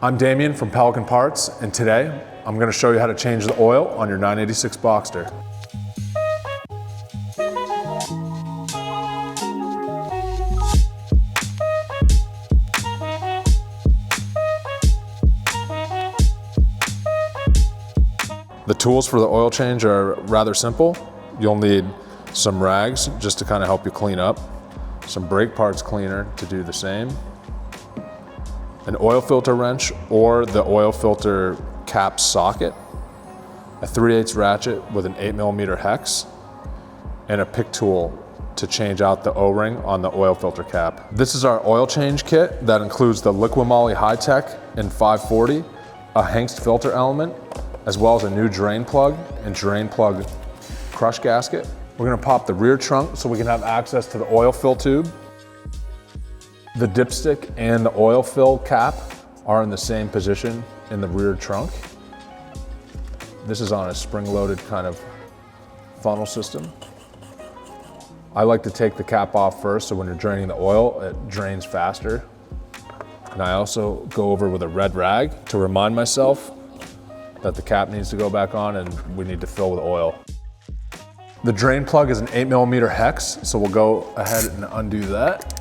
I'm Damien from Pelican Parts, and today I'm going to show you how to change the oil on your 986 Boxster. The tools for the oil change are rather simple. You'll need some rags just to kind of help you clean up, some brake parts cleaner to do the same, an oil filter wrench or the oil filter cap socket, a 3/8 ratchet with an 8mm hex, and a pick tool to change out the O-ring on the oil filter cap. This is our oil change kit that includes the Liqui-Moly High Tech in 540, a Hengst filter element, as well as a new drain plug and drain plug crush gasket. We're gonna pop the rear trunk so we can have access to the oil fill tube. The dipstick and the oil fill cap are in the same position in the rear trunk. This is on a spring-loaded kind of funnel system. I like to take the cap off first so when you're draining the oil, it drains faster. And I also go over with a red rag to remind myself that the cap needs to go back on and we need to fill with oil. The drain plug is an 8mm hex, so we'll go ahead and undo that.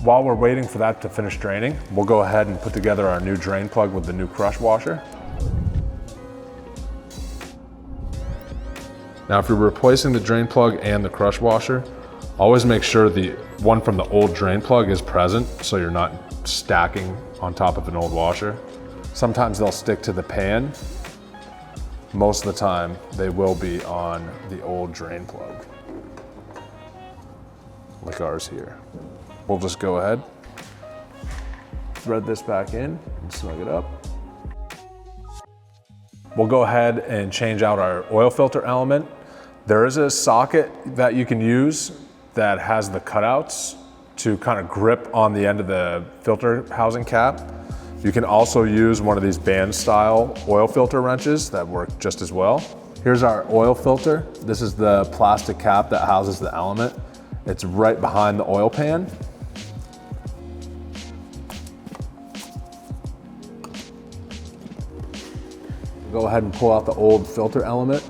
While we're waiting for that to finish draining, we'll go ahead and put together our new drain plug with the new crush washer. Now, if you're replacing the drain plug and the crush washer, always make sure the one from the old drain plug is present so you're not stacking on top of an old washer. Sometimes they'll stick to the pan. Most of the time, they will be on the old drain plug, like ours here. We'll just go ahead, thread this back in and snug it up. We'll go ahead and change out our oil filter element. There is a socket that you can use that has the cutouts to kind of grip on the end of the filter housing cap. You can also use one of these band style oil filter wrenches that work just as well. Here's our oil filter. This is the plastic cap that houses the element. It's right behind the oil pan. Go ahead and pull out the old filter element.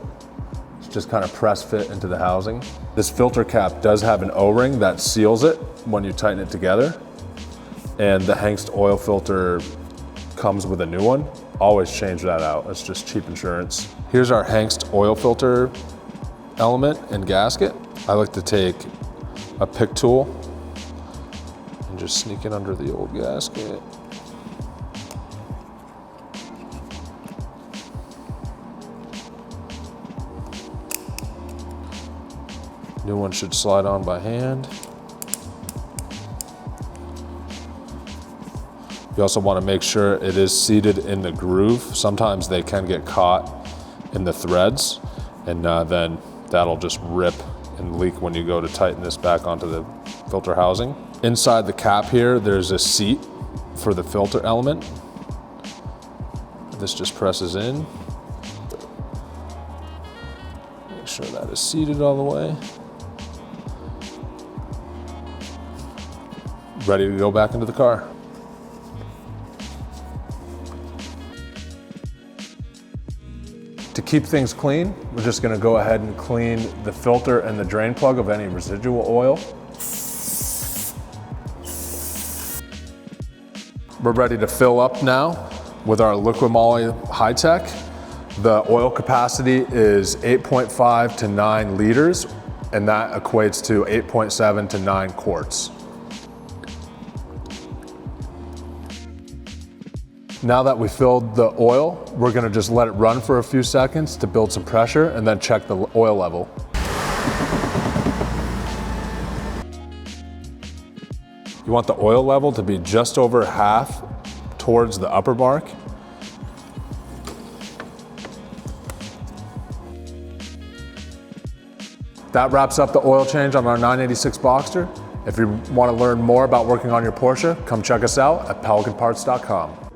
It's just kind of press fit into the housing. This filter cap does have an O-ring that seals it when you tighten it together. And the Hengst oil filter comes with a new one. Always change that out. It's just cheap insurance. Here's our Hengst oil filter element and gasket. I like to take a pick tool and just sneak it under the old gasket. New one should slide on by hand. You also want to make sure it is seated in the groove. Sometimes they can get caught in the threads, and then that'll just rip and leak when you go to tighten this back onto the filter housing. Inside the cap here, there's a seat for the filter element. This just presses in. Make sure that is seated all the way. Ready to go back into the car. To keep things clean, we're just gonna go ahead and clean the filter and the drain plug of any residual oil. We're ready to fill up now with our Liqui-Moly High Tech. The oil capacity is 8.5 to 9 liters, and that equates to 8.7 to 9 quarts. Now that we filled the oil, we're gonna just let it run for a few seconds to build some pressure and then check the oil level. You want the oil level to be just over half towards the upper mark. That wraps up the oil change on our 986 Boxster. If you want to learn more about working on your Porsche, come check us out at pelicanparts.com.